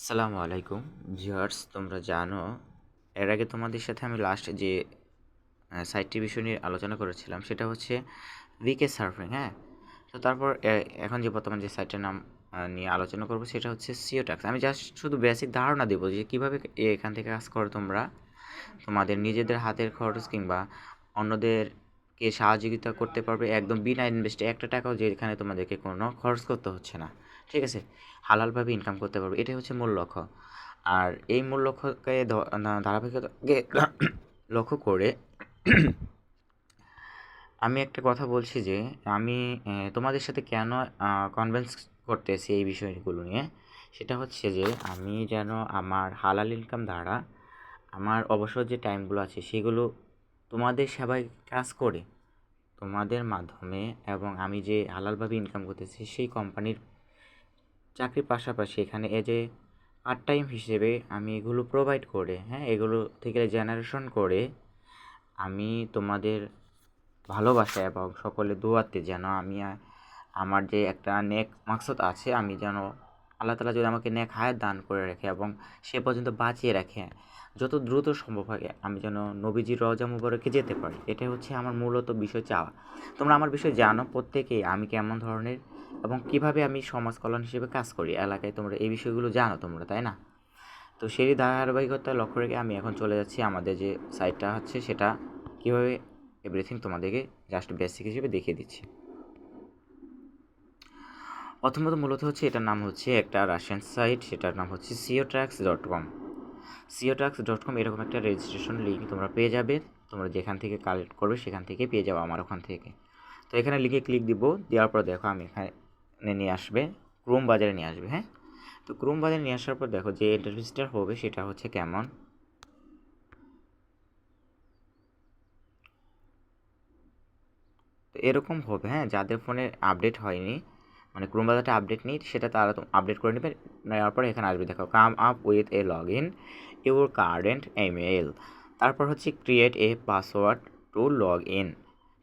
আসসালামু আলাইকুম ভিউয়ার্স, তোমরা জানো এর আগে তোমাদের সাথে আমি লাস্ট যে সাইটটির বিষয় নিয়ে আলোচনা করেছিলাম সেটা হচ্ছে উইকে সার্ফিং। হ্যাঁ, তো তারপর এখন যে বর্তমান যে সাইটটার নাম নিয়ে আলোচনা করব সেটা হচ্ছে সিও ট্যাক্স। আমি জাস্ট শুধু বেসিক ধারণা দেবো যে কীভাবে এখান থেকে কাজ করো তোমরা, তোমাদের নিজেদের হাতের খরচ কিংবা অন্যদেরকে সহযোগিতা করতে পারবে একদম বিনা ইনভেস্টে, একটা টাকাও যে এখানে তোমাদেরকে কোনো খরচ করতে হচ্ছে না। ঠিক আছে, হালালভাবে ইনকাম করতে পারবে, এটাই হচ্ছে মূল লক্ষ্য। আর এই মূল লক্ষ্যকে ধারাবাহিকতাকে লক্ষ্য করে আমি একটা কথা বলছি যে আমি তোমাদের সাথে কেন কনভিন্স করতেছি এই বিষয়গুলো নিয়ে। সেটা হচ্ছে যে আমি যেন আমার হালাল ইনকাম দ্বারা আমার অবসর যে টাইমগুলো আছে সেগুলো তোমাদের সেবায় কাজ করে তোমাদের মাধ্যমে, এবং আমি যে হালালভাবে ইনকাম করতেছি সেই কোম্পানির চাকরির পাশাপাশি এখানে যে পার্ট টাইম হিসেবে আমি এগুলো প্রোভাইড করে, হ্যাঁ, এগুলো থেকে জেনারেশন করে আমি তোমাদের ভালোবাসা এবং সকলে দোয়াতে যেন আমি আমার যে একটা নেক মাকসুদ আছে, আমি যেন আল্লাহ তাআলা যদি আমাকে নেক হায়াত দান করে রাখে এবং সে পর্যন্ত বাঁচিয়ে রাখে, যত দ্রুত সম্ভব হয় আমি যেন নবীজির রওজা মুবারকে যেতে পারি। এটাই হচ্ছে আমার মূলত বিষয় চাওয়া। তোমরা আমার বিষয়ে জানো প্রত্যেকেই আমি কেমন ধরনের এবং কিভাবে আমি সমাজ কল্যাণ হিসেবে কাজ করি এলাকায়, তোমরা এই বিষয়গুলো জানো তোমরা, তাই না? তো সেই ধারাবাহিকতা লক্ষ্য রেখে আমি এখন চলে যাচ্ছি আমাদের যে সাইটটা হচ্ছে সেটা কীভাবে এভরিথিং তোমাদেরকে জাস্ট বেসিক হিসেবে দেখিয়ে দিচ্ছি। প্রথমত মূলত হচ্ছে এটার নাম হচ্ছে একটা রাশিয়ান সাইট, সেটার নাম হচ্ছে siotrax.com। siotrax.com এরকম একটা রেজিস্ট্রেশন লিঙ্ক তোমরা পেয়ে যাবে, তোমরা যেখান থেকে কালেক্ট করবে সেখান থেকে পেয়ে যাবো আমার ওখান থেকে। তো এখানে লিঙ্কে ক্লিক দিব, দেওয়ার পর দেখো আমি এখানে নিয়ে আসবে, ক্রোম বাজারে নিয়ে আসবে। হ্যাঁ, তো ক্রোম বাজারে নিয়ে আসার পর দেখো যে ইন্টারফেসটা হবে সেটা হচ্ছে কেমন। তো এরকম হবে, হ্যাঁ, যাদের ফোনে আপডেট হয়নি, মানে ক্রোম ব্রাউজারটা আপডেট নেই, সেটা তারা আপডেট করে নেবে। নেওয়ার পরে এখানে আসবে দেখো come up with a log in your current email, তারপর হচ্ছে create a password to log in.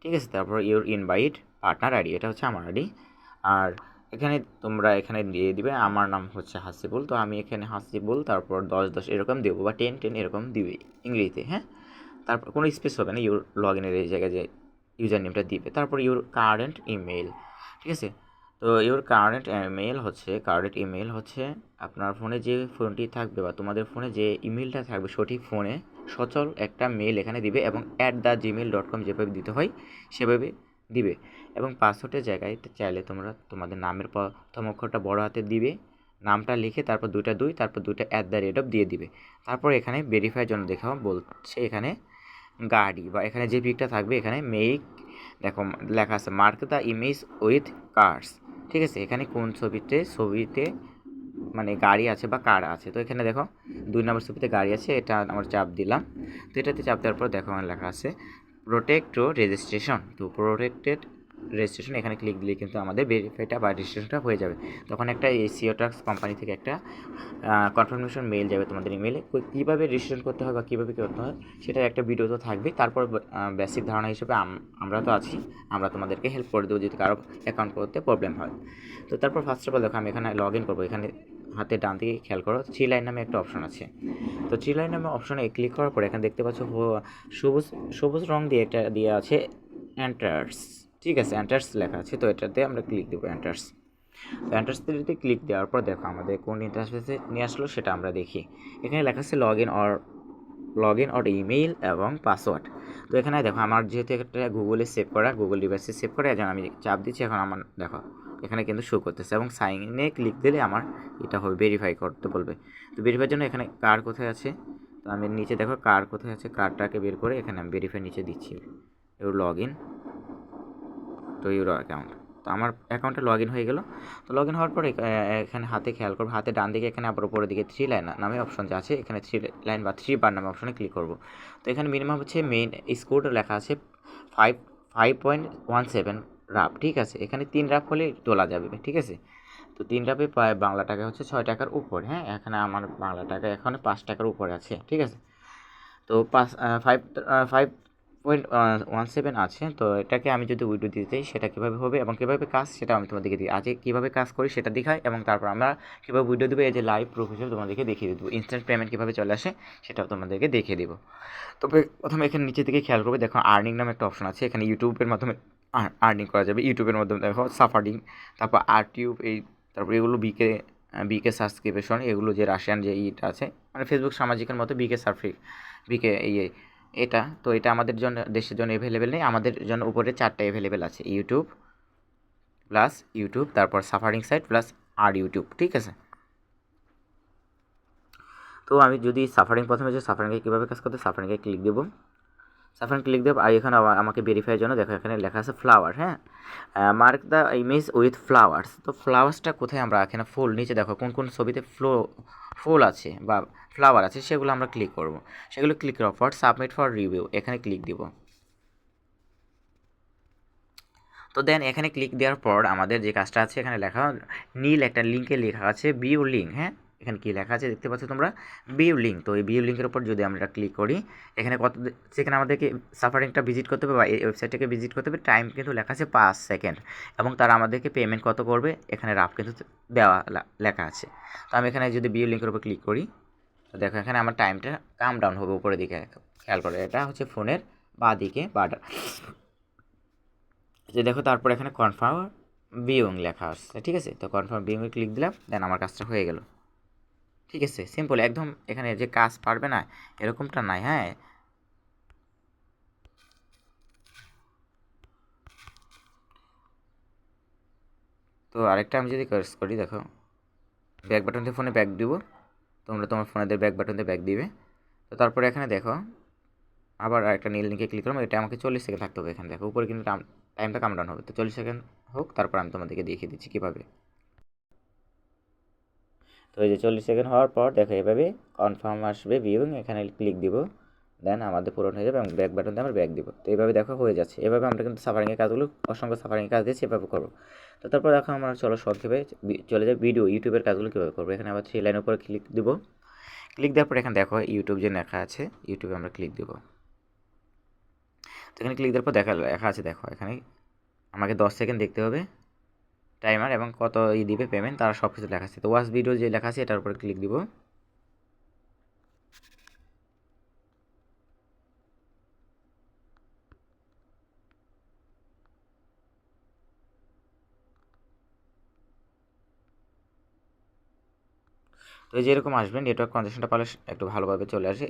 ঠিক আছে, তারপর ইউর ইনভাইট পার্টনার আইডি, এটা হচ্ছে আমার আইডি। আর এখানে তোমরা এখানে দিয়ে দিবে আমার নাম হচ্ছে হাসিবুল, তো আমি এখানে হাসিবুল তারপর 10 10 এরকম দেবো বা 10 10 এরকম দিবে ইংরেজিতে। হ্যাঁ, তারপর কোনো স্পেস হবে না, ইউর লগ ইনের এই জায়গায় যে ইউজার নেমটা দিবে, তারপর ইউর কারেন্ট ইমেল। ঠিক আছে, তো ইউর কারেন্ট ইমেল হচ্ছে আপনার ফোনে যে ফোনটি থাকবে বা তোমাদের ফোনে যে ইমেলটা থাকবে সঠিক ফোনে সচল একটা মেল এখানে দিবে এবং @gmail.com যেভাবে দিতে হয় সেভাবে দিবে। এবং পাসওয়ার্ডের জায়গায় চাইলে তোমরা তোমাদের নামের প্রথম অক্ষরটা বড় হাতে দিবে, নামটা লিখে তারপর 2টা 2 তারপর 2টা দিয়ে দিবে। তারপর এখানে ভেরিফাইয়ের জন্য দেখাও বলছে এখানে গাড়ি বা এখানে যে পিকটা থাকবে এখানে মেক, দেখো লেখা আছে mark the image with cars. ঠিক আছে, এখানে কোন ছবিতে মানে গাড়ি আছে বা কার আছে, তো এখানে দেখো 2 নম্বর ছবিতে গাড়ি আছে, এটা আমার চাপ দিলাম। তো এটাতে চাপ দেওয়ার পর দেখো আমার লেখা আছে প্রোটেক্ট রেজিস্ট্রেশন। তো প্রোটেক্টেড রেজিস্ট্রেশন এখানে ক্লিক দিলে কিন্তু আমাদের ভেরিফাইটা বা রেজিস্ট্রেশনটা হয়ে যাবে। তখন একটা সিওট্রাক্স কোম্পানি থেকে একটা কনফার্মেশন মেল যাবে তোমাদের ইমেলে। কীভাবে রেজিস্ট্রেশন করতে হয় বা কীভাবে করতে হয় সেটার একটা ভিডিও তো থাকবে। তারপর বেসিক ধারণা হিসেবে আমরা তো আছি, আমরা তোমাদেরকে হেল্প করে দেবো যদি কারো অ্যাকাউন্ট করতে প্রবলেম হয়। তো তারপর ফার্স্ট অফ অল দেখো আমি এখানে লগ ইন করবো। এখানে হাতে ডান দিকে খেয়াল করো 3 লাইন নামে একটা অপশন আছে। তো 3 লাইন নামে অপশনে ক্লিক করার পর এখানে দেখতে পাচ্ছ সবুজ সবুজ রং দিয়ে একটা দিয়ে আছে এন্টার্স। ঠিক আছে, এন্টার্স লেখা আছে, তো এটাতে আমরা ক্লিক দেবো এন্টার্স। তো এন্টার্সতে যদি ক্লিক দেওয়ার পর দেখো আমাদের কোন ইন্টারফেসে নিয়ে আসলো সেটা আমরা দেখি। এখানে লেখা আছে লগ ইন অর ইমেইল এবং পাসওয়ার্ড। তো এখানে দেখো আমার যেহেতু একটা গুগলে সেভ করা, গুগল ডিভাইসে সেভ করা, এখন আমি চাপ দিচ্ছি, এখন আমার দেখো এখানে কিন্তু শো করতেছে এবং সাইন ইনে ক্লিক দিলে আমার এটা হবে ভেরিফাই করতে বলবে। তো ভেরিফাইয়ের জন্য এখানে কার কোথায় আছে, তো আমি নিচে দেখো কার কোথায় আছে, কারটাকে বের করে এখানে আমি ভেরিফাই নিচে দিচ্ছি ইউর লগ ইন তো ইউর অ্যাকাউন্ট। তো আমার অ্যাকাউন্টে লগ ইন হয়ে গেল। তো লগ ইন হওয়ার পরে এখানে হাতে খেয়াল করবো, হাতে ডান দিকে এখানে আবার উপরের দিকে 3 লাইন নামে অপশন যে আছে, এখানে 3 লাইন বা 3 বার নামে অপশনে ক্লিক করবো। তো এখানে মিনিমাম হচ্ছে মেইন স্কোর লেখা আছে 5.17 রাপ। ঠিক আছে, এখানে 3 রাপ হলে তোলা যাবে। ঠিক আছে, তো 3 রাপে প্রায় বাংলা টাকা হচ্ছে 6 টাকার উপর। হ্যাঁ, এখানে আমার বাংলা টাকা এখানে 5 টাকার উপরে আছে। ঠিক আছে, তো 5 0.17 আছে। তো এটাকে আমি যদি উইডো দিতে চাই সেটা কীভাবে হবে এবং কীভাবে কাজ সেটা আমি তোমাদেরকে দিই, আজকে কীভাবে কাজ করি সেটা দেখাই এবং তারপর আমরা কীভাবে উইডো দেবো, এই যে লাইভ প্রুফ হিসেবে তোমাদেরকে দেখিয়ে দেবো, ইনস্ট্যান্ট পেমেন্ট কীভাবে চলে আসে সেটাও তোমাদেরকে দেখিয়ে দেবো। তবে প্রথমে এখানে নিচে দিকে খেয়াল করবে, দেখো আর্নিং নামে একটা অপশন আছে, এখানে ইউটিউবের মাধ্যমে আর্নিং করা যাবে। ইউটিউবের মাধ্যমে দেখো সাফারিং, তারপর আরটিউব, এই তারপর এগুলো বিকে সাবস্ক্রিপশন, এগুলো যে রাশিয়ান যে ইটা আছে, মানে ফেসবুক সামাজিকের মতো বিকে এটা তো এটা আমাদের জন্য দেশের জন্য অ্যাভেলেবেল নেই, আমাদের জন্য উপরে 4টা অ্যাভেলেবেল আছে, ইউটিউব প্লাস ইউটিউব, তারপর সাফারিং সাইট প্লাস আর ইউটিউব, ঠিক আছে। তো আমি যদি প্রথমে যে সাফারিংয়ে কীভাবে কাজ করতে, সাফারিংয়ে ক্লিক দেবো, সাফারিং ক্লিক দেবো আর এখানে আমাকে ভেরিফাইয়ের জন্য দেখো এখানে লেখা আছে ফ্লাওয়ার, হ্যাঁ, mark the image with flowers. তো ফ্লাওয়ার্সটা কোথায়, আমরা এখানে ফুল, নিচে দেখো কোন কোন ছবিতে ফুল আছে বা ফ্লাওয়ার আছে সেগুলো আমরা ক্লিক করব, সেগুলো ক্লিক করার পর সাবমিট ফর রিভিউ এখানে ক্লিক দিব। তো দেন এখানে ক্লিক দেওয়ার পর আমাদের যে কাজটা আছে, এখানে লেখা নীল একটা লিঙ্কে লেখা আছে ভিউ লিঙ্ক, হ্যাঁ, এখানে কী লেখা আছে দেখতে পাচ্ছ তোমরা, ভিউ লিঙ্ক। তো এই ভিউ লিঙ্কের উপর যদি আমরা ক্লিক করি, এখানে সেখানে আমাদেরকে সাফারিংটা ভিজিট করতে হবে বা এই ওয়েবসাইটটাকে ভিজিট করতে হবে, টাইম কিন্তু লেখা আছে 5 সেকেন্ড এবং তারা আমাদেরকে পেমেন্ট কত করবে এখানে রাফ কিন্তু দেওয়া লেখা আছে। তো আমি এখানে যদি ভিউ লিঙ্কের উপর ক্লিক করি, তো দেখো এখানে আমার টাইমটা কাম ডাউন হবে উপরের দিকে, খেয়াল করে, এটা হচ্ছে ফোনের বাঁ দিকে বাটার, যে দেখো তারপর এখানে কনফার্ম ভিউইং লেখা আসছে, ঠিক আছে। তো কনফার্ম ভিউইং ক্লিক দিলাম, দেন আমার কাজটা হয়ে গেল, ঠিক আছে, সিম্পল একদম। এখানে যে কাজ পারবে না এরকমটা নাই, হ্যাঁ। তো আরেকটা আমি যদি কাজ করি, দেখো ব্যাক বাটন দিয়ে ফোনে ব্যাক দিব, তোমরা তোমার ফোনের ব্যাক বাটন দিয়ে ব্যাক দিবে। তো তারপরে এখানে দেখো আবার একটা নীল লিঙ্কে ক্লিক করলাম, এটা আমাকে 40 সেকেন্ড থাকতে হবে, এখানে দেখো উপরে কিন্তু টাইমটা কাম ডাউন হবে। তো 40 সেকেন্ড হোক, তারপর আমি তোমাদেরকে দেখিয়ে দিচ্ছি কীভাবে। তো এই যে 40 সেকেন্ড হওয়ার পর দেখো এভাবে কনফার্ম আসবে ভিউইং, এখানে ক্লিক দিব, দেন আমাদের পূরণ হয়ে যাবে এবং ব্যাক বাটন দিয়ে আমরা ব্যাক দিব। তো এইভাবে দেখো হয়ে যাচ্ছে। এভাবে আমরা কিন্তু সাফারিংয়ের কাজগুলো, অসংখ্য সাফারিংয়ের কাজ দিয়েছি, এভাবে করবো। তো তারপর দেখো আমরা চলো সংক্ষেপে চলে যাই ইউটিউবের কাজগুলো কীভাবে করবো। এখানে আবার 3 লাইনের উপরে ক্লিক দিব, ক্লিক দেওয়ার পর এখানে দেখো ইউটিউব যে লেখা আছে, ইউটিউবে আমরা ক্লিক দিব। তো এখানে ক্লিক দেওয়ার পর লেখা আছে, দেখো এখানে আমাকে 10 সেকেন্ড দেখতে হবে টাইমার এবং কত দিবে পেমেন্ট, তারা সব কিছু লেখা আছে। তো ওয়াচ ভিডিও যে লেখা আছে এটার উপরে ক্লিক দিব। তো এই যে এরকম আসবে, নেটওয়ার্ক কন্ডিশনটা পালে একটু ভালোভাবে চলে আসে।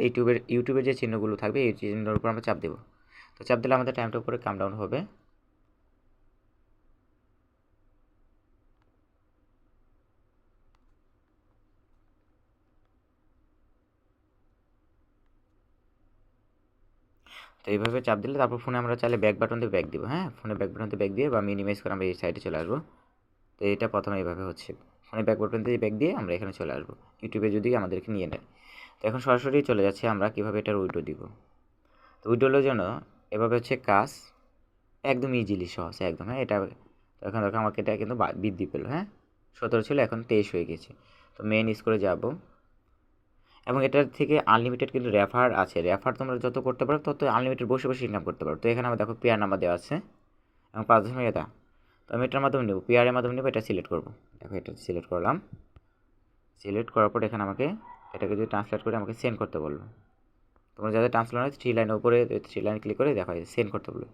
ইউটিউবের যে চিহ্নগুলো থাকবে এই চিহ্নের উপর আমরা চাপ দেবো। তো চাপ দিলে আমাদের টাইমটা উপরে কাম ডাউন হবে। তো এইভাবে চাপ দিলে তারপর ফোনে আমরা চাইলে ব্যাক বাটন দিয়ে ব্যাক দিব, হ্যাঁ, ফোনে ব্যাক বাটন দিয়ে ব্যাক দিয়ে বা মিনিমাইজ করে আমরা এই সাইডে চলে আসবো। তো এটা প্রথমে এইভাবে হচ্ছে, ফোনে ব্যাক বাটন দিয়ে ব্যাক দিয়ে আমরা এখানে চলে আসবো, ইউটিউবে যদি আমাদেরকে নিয়ে নেয়। তো এখন সরাসরি চলে যাচ্ছে আমরা কীভাবে এটার উইড্রো দিব। তো উইড্রোর জন্য এভাবে হচ্ছে কাজ, একদম ইজিলি সহজ একদম, হ্যাঁ। এটা তো এখন দেখো আমাকে এটা কিন্তু বৃদ্ধি পেলো, হ্যাঁ, 17 ছিল এখন 23 হয়ে গেছে। তো মেন স্কোরে যাব এবং এটার থেকে আনলিমিটেড কিন্তু রেফার আছে, রেফার তোমরা যত করতে পারো তত আনলিমিটেড বসে বসে ইনকাম করতে পারো। তো এখানে আমার দেখো পেয়ার নাম্বার দেওয়া আছে এবং 5 এটা, তো আমি এটার মাধ্যমে নেব, পেয়ারের মাধ্যমে নেব, এটা সিলেক্ট করবো। দেখো এটা সিলেক্ট করলাম, সিলেক্ট করার পর এখানে আমাকে এটাকে যদি ট্রান্সলেট করে আমাকে সেন্ড করতে বলবো। তোমরা যাদের ট্রান্সলেট হয় 3 লাইনের উপরে 3 লাইন ক্লিক করে দেখো সেন্ড করতে বলবে।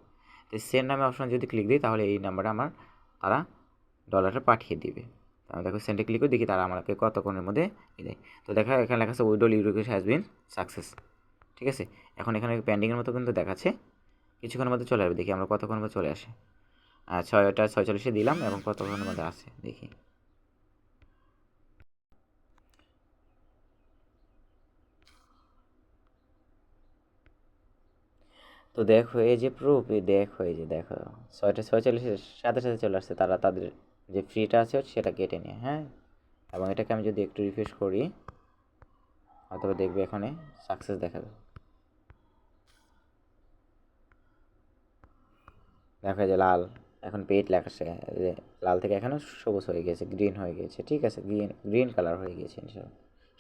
তো সেন্ড নামে অপশন যদি ক্লিক দিই তাহলে এই নাম্বারে আমার তারা ডলারটা পাঠিয়ে দিবে। আমি দেখো সেন্ডে ক্লিক করে দেখি তারা আমাকে কতক্ষণের মধ্যে দেয়। তো দেখা এখানে লেখা আছে উইড্রল ইউরিকেশন হ্যাজ বিন সাকসেস, ঠিক আছে। এখন এখানে পেন্ডিংয়ের মতো কিন্তু দেখাচ্ছে, কিছুক্ষণের মধ্যে চলে আসবে, দেখি আমরা কতক্ষণের মধ্যে চলে আসে। 6টা 46 দিলাম এবং কতক্ষণের মধ্যে আসে দেখি। তো দেখো এই যে প্রুফ, দেখো এই যে দেখো 6টা 46-এর সাথে সাথে চলে আসছে, তারা তাদের যে ফ্রিটা আছে সেটা কেটে নিয়ে, হ্যাঁ। এবং এটাকে আমি যদি একটু রিফ্রেশ করি অথবা দেখবে এখানে সাকসেস দেখাবে, দেখো যে লাল এখন পেড লেখা আছে, লাল থেকে এখানে সবুজ হয়ে গেছে, গ্রিন হয়ে গেছে, ঠিক আছে, গ্রিন কালার হয়ে গেছে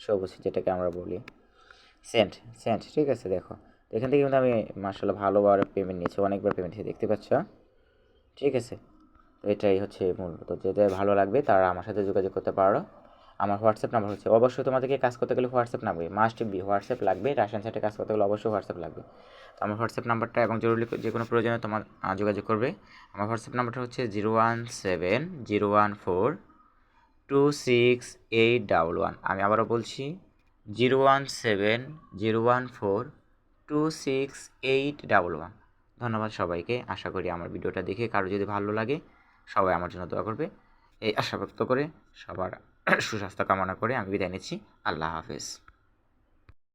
সবুজ, যেটাকে আমরা বলি সেন্ট, ঠিক আছে। দেখো তো এখান থেকে কিন্তু আমি মাশাআল্লাহ ভালোবার পেমেন্ট নিয়েছি, অনেকবার পেমেন্ট নিয়েছি, দেখতে পাচ্ছ। ঠিক আছে, তো এটাই হচ্ছে মূলত। যেটা ভালো লাগবে তারা আমার সাথে যোগাযোগ করতে পারো। আমার হোয়াটসঅ্যাপ নাম্বার হচ্ছে, অবশ্যই তোমাদেরকে কাজ করতে গেলে WhatsApp number must be, WhatsApp লাগবে। রাশিয়ান সাইটে কাজ করতে গেলে অবশ্যই হোয়াটসঅ্যাপ লাগবে। তো আমার হোয়াটসঅ্যাপ নাম্বারটা এবং জরুরি যে কোনো প্রয়োজনে তোমার যোগাযোগ করবে। আমার হোয়াটসঅ্যাপ নাম্বারটা হচ্ছে 01701268111। আমি আবারও বলছি 01701426811। ধন্যবাদ সবাইকে। আশা করি আমার ভিডিওটা দেখে কারো যদি ভালো লাগে সবাই আমার জন্য দোয়া করবে, এই আশা ব্যক্ত করে সবার সুস্বাস্থ্য কামনা করে আমি বিদায় নিচ্ছি। আল্লাহ হাফেজ।